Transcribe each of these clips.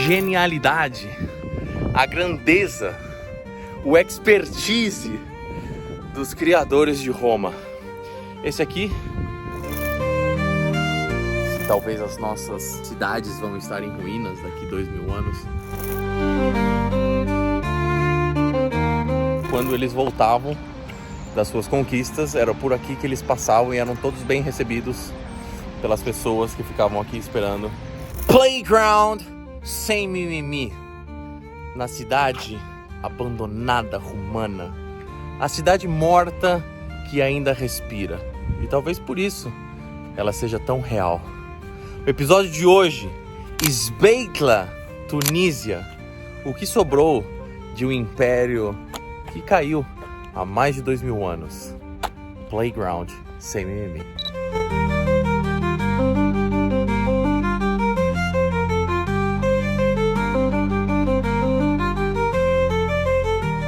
genialidade, a grandeza, o expertise dos criadores de Roma. Esse aqui, se talvez as nossas cidades vão estar em ruínas daqui 2000 anos, quando eles voltavam das suas conquistas, era por aqui que eles passavam e eram todos bem recebidos pelas pessoas que ficavam aqui esperando. Playground sem mimimi, na cidade abandonada romana, a cidade morta que ainda respira, e talvez por isso ela seja tão real. O episódio de hoje, Sbeitla, Tunísia, o que sobrou de um império que caiu há mais de 2000 anos. Playground sem mimimi.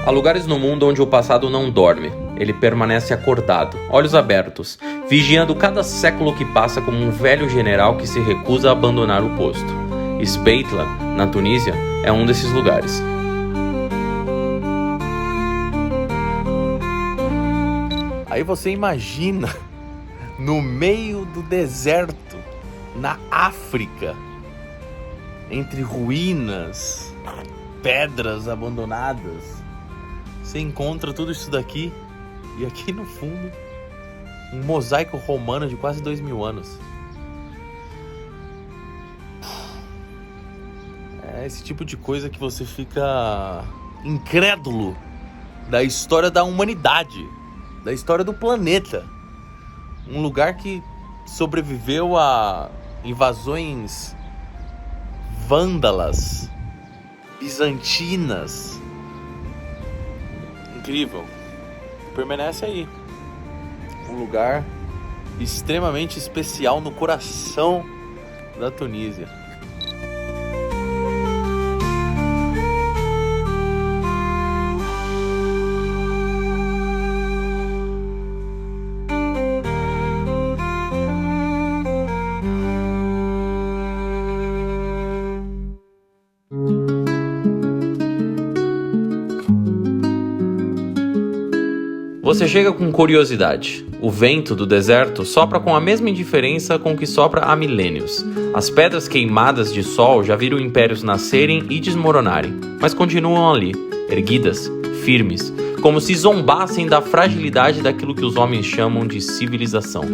Há lugares no mundo onde o passado não dorme. Ele permanece acordado, olhos abertos, vigiando cada século que passa como um velho general que se recusa a abandonar o posto. Sbeitla, na Tunísia, é um desses lugares. Aí você imagina, no meio do deserto, na África, entre ruínas, pedras abandonadas, você encontra tudo isso daqui, e aqui no fundo, um mosaico romano de quase 2000 anos. É esse tipo de coisa que você fica incrédulo da história da humanidade, da história do planeta. Um lugar que sobreviveu a invasões vândalas, bizantinas. Incrível. Permanece aí. Um lugar extremamente especial no coração da Tunísia. Você chega com curiosidade. O vento do deserto sopra com a mesma indiferença com que sopra há milênios. As pedras queimadas de sol já viram impérios nascerem e desmoronarem, mas continuam ali, erguidas, firmes, como se zombassem da fragilidade daquilo que os homens chamam de civilização.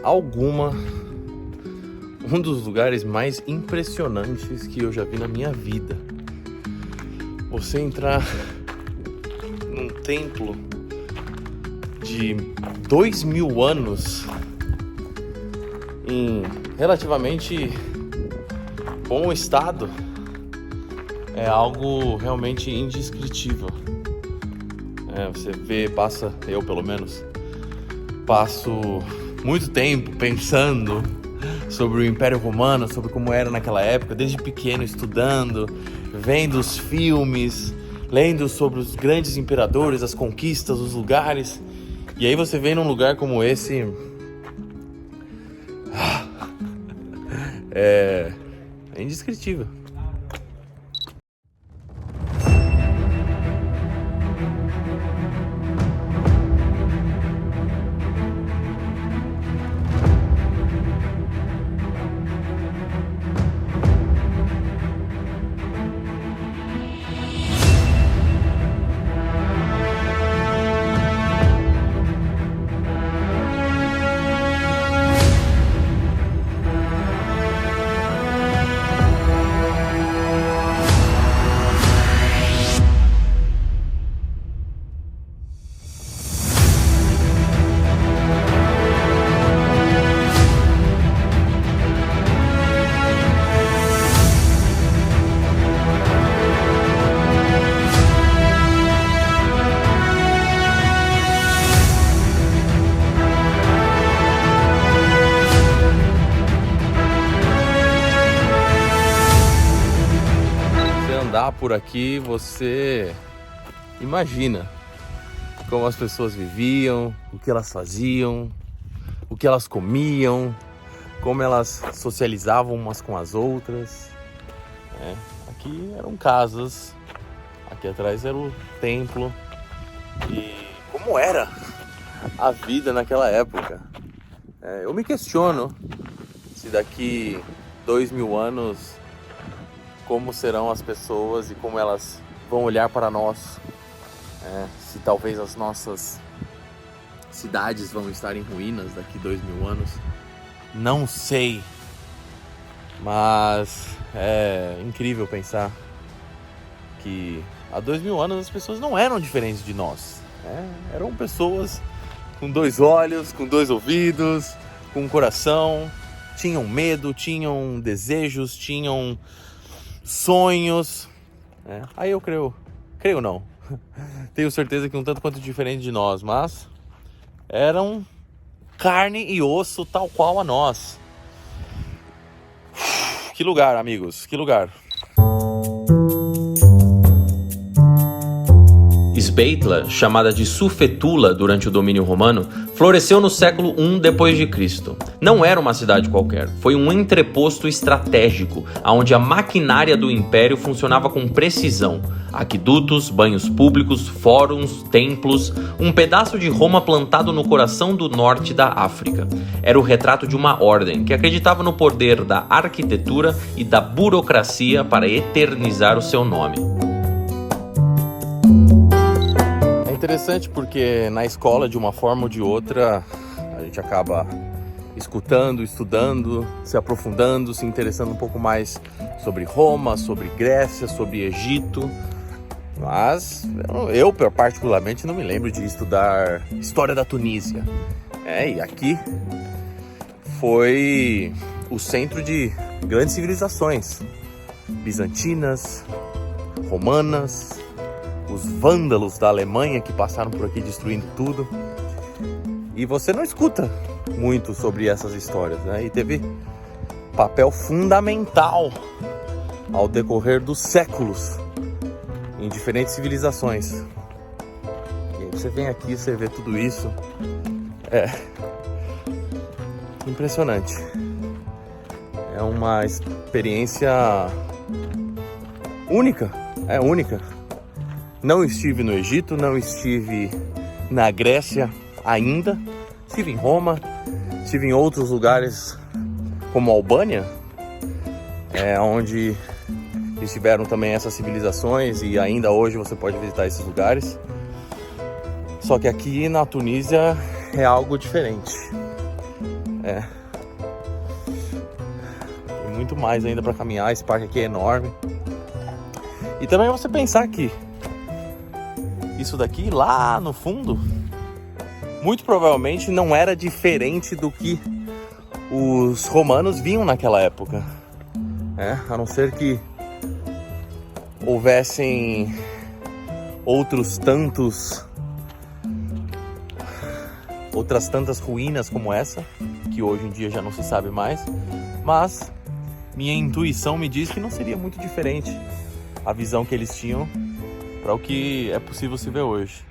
Alguma, um dos lugares mais impressionantes que eu já vi na minha vida. Você entrar num templo de 2000 anos em relativamente bom estado é algo realmente indescritível. Você vê, eu pelo menos passo muito tempo pensando sobre o Império Romano, sobre como era naquela época, desde pequeno estudando, vendo os filmes, lendo sobre os grandes imperadores, as conquistas, os lugares. E aí você vem num lugar como esse, é indescritível. por aqui, você imagina como as pessoas viviam, o que elas faziam, o que elas comiam, como elas socializavam umas com as outras. Aqui eram casas, aqui atrás era o templo. E como era a vida naquela época? Eu me questiono se daqui 2000 anos, como serão as pessoas e como elas vão olhar para nós. Se talvez as nossas cidades vão estar em ruínas daqui 2000 anos. Não sei. Mas é incrível pensar que há 2000 anos as pessoas não eram diferentes de nós. Eram pessoas com 2 olhos, com 2 ouvidos, com um coração. Tinham medo, tinham desejos, tinham sonhos. Aí eu creio não. Tenho certeza que um tanto quanto diferente de nós, mas eram carne e osso tal qual a nós. Que lugar, amigos, que lugar. Esbeitla, chamada de Sufetula durante o domínio romano, floresceu no século I d.C. Não era uma cidade qualquer, foi um entreposto estratégico, onde a maquinária do império funcionava com precisão. Aquedutos, banhos públicos, fóruns, templos, um pedaço de Roma plantado no coração do norte da África. Era o retrato de uma ordem que acreditava no poder da arquitetura e da burocracia para eternizar o seu nome. Interessante porque na escola, de uma forma ou de outra, a gente acaba escutando, estudando, se aprofundando, se interessando um pouco mais sobre Roma, sobre Grécia, sobre Egito. Mas eu particularmente não me lembro de estudar história da Tunísia. E aqui foi o centro de grandes civilizações bizantinas, romanas, os vândalos da Alemanha que passaram por aqui destruindo tudo. E você não escuta muito sobre essas histórias, E teve papel fundamental ao decorrer dos séculos em diferentes civilizações. E aí você vem aqui, você vê tudo isso. Impressionante. É uma experiência única. Única. Não estive no Egito, não estive na Grécia ainda. Estive em Roma, estive em outros lugares como a Albânia, onde estiveram também essas civilizações e ainda hoje você pode visitar esses lugares. Só que aqui na Tunísia é algo diferente. Tem muito mais ainda para caminhar, esse parque aqui é enorme. E também você pensar que isso daqui lá no fundo muito provavelmente não era diferente do que os romanos viam naquela época, a não ser que houvessem outras tantas ruínas como essa, que hoje em dia já não se sabe mais, mas minha intuição me diz que não seria muito diferente a visão que eles tinham para o que é possível se ver hoje.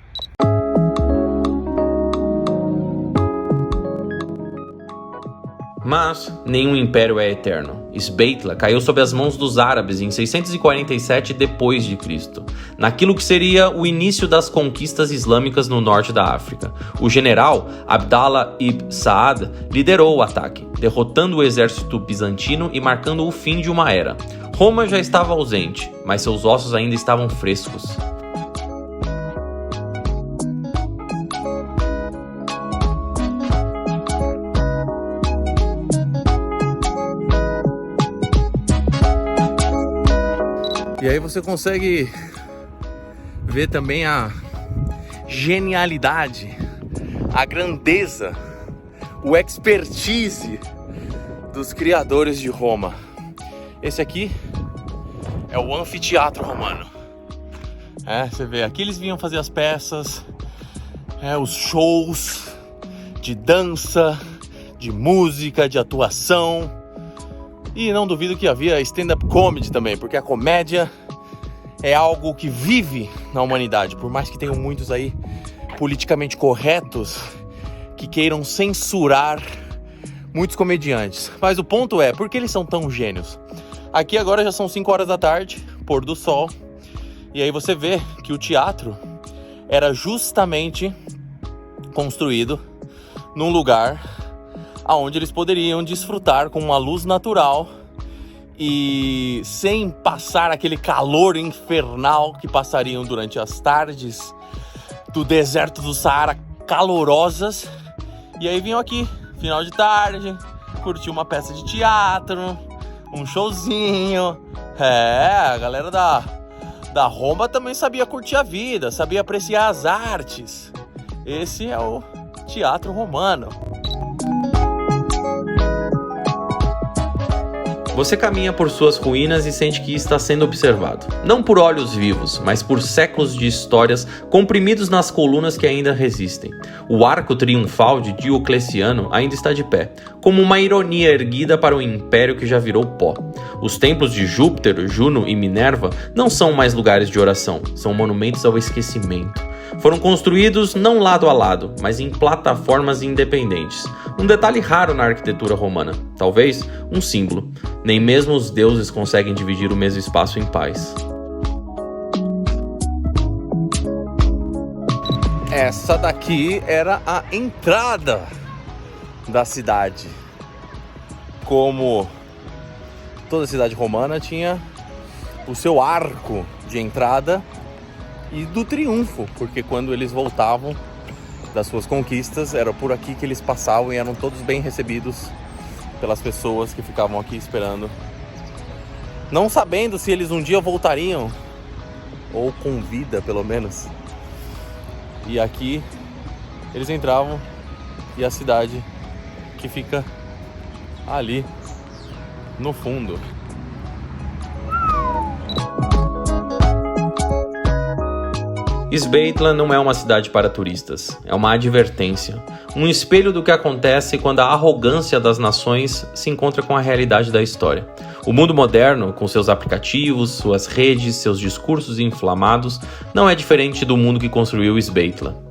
Mas nenhum império é eterno. Esbeitla caiu sob as mãos dos árabes em 647 d.C., naquilo que seria o início das conquistas islâmicas no norte da África. O general Abdallah ibn Saad liderou o ataque, derrotando o exército bizantino e marcando o fim de uma era. Roma já estava ausente, mas seus ossos ainda estavam frescos. E aí você consegue ver também a genialidade, a grandeza, o expertise dos criadores de Roma. Esse aqui é o anfiteatro romano. Você vê, aqui eles vinham fazer as peças, os shows de dança, de música, de atuação. E não duvido que havia stand-up comedy também, porque a comédia é algo que vive na humanidade, por mais que tenham muitos aí politicamente corretos que queiram censurar muitos comediantes. Mas o ponto é, por que eles são tão gênios? Aqui agora já são 5 horas da tarde, pôr do sol, e aí você vê que o teatro era justamente construído num lugar onde eles poderiam desfrutar com uma luz natural e sem passar aquele calor infernal que passariam durante as tardes do deserto do Saara calorosas. E aí vinham aqui, final de tarde, curtir uma peça de teatro, um showzinho. A galera da Roma também sabia curtir a vida, sabia apreciar as artes. Esse é o teatro romano. Você caminha por suas ruínas e sente que está sendo observado. Não por olhos vivos, mas por séculos de histórias comprimidos nas colunas que ainda resistem. O arco triunfal de Diocleciano ainda está de pé, como uma ironia erguida para um império que já virou pó. Os templos de Júpiter, Juno e Minerva não são mais lugares de oração, são monumentos ao esquecimento. Foram construídos não lado a lado, mas em plataformas independentes. Um detalhe raro na arquitetura romana, talvez um símbolo. Nem mesmo os deuses conseguem dividir o mesmo espaço em paz. Essa daqui era a entrada da cidade. Como toda cidade romana tinha o seu arco de entrada e do triunfo, porque quando eles voltavam das suas conquistas, era por aqui que eles passavam e eram todos bem recebidos pelas pessoas que ficavam aqui esperando, não sabendo se eles um dia voltariam, ou com vida pelo menos. E aqui eles entravam e a cidade que fica ali no fundo. Sveitla não é uma cidade para turistas, é uma advertência, um espelho do que acontece quando a arrogância das nações se encontra com a realidade da história. O mundo moderno, com seus aplicativos, suas redes, seus discursos inflamados, não é diferente do mundo que construiu Sveitla.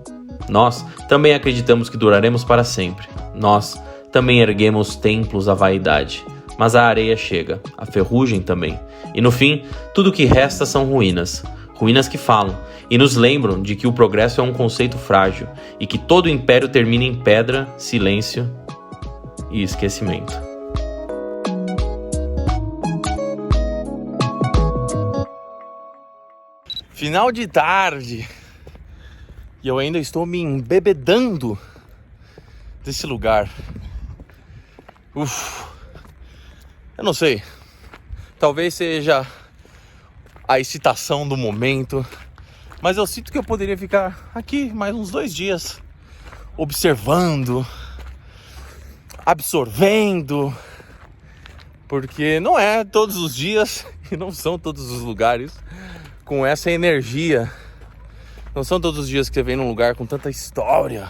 Nós também acreditamos que duraremos para sempre. Nós também erguemos templos à vaidade. Mas a areia chega, a ferrugem também. E no fim, tudo que resta são ruínas. Ruínas que falam e nos lembram de que o progresso é um conceito frágil e que todo império termina em pedra, silêncio e esquecimento. Final de tarde e eu ainda estou me embebedando desse lugar. Eu não sei, talvez seja a excitação do momento, mas eu sinto que eu poderia ficar aqui mais uns 2 dias observando, absorvendo, porque não é todos os dias e não são todos os lugares com essa energia. Não são todos os dias que você vem num lugar com tanta história,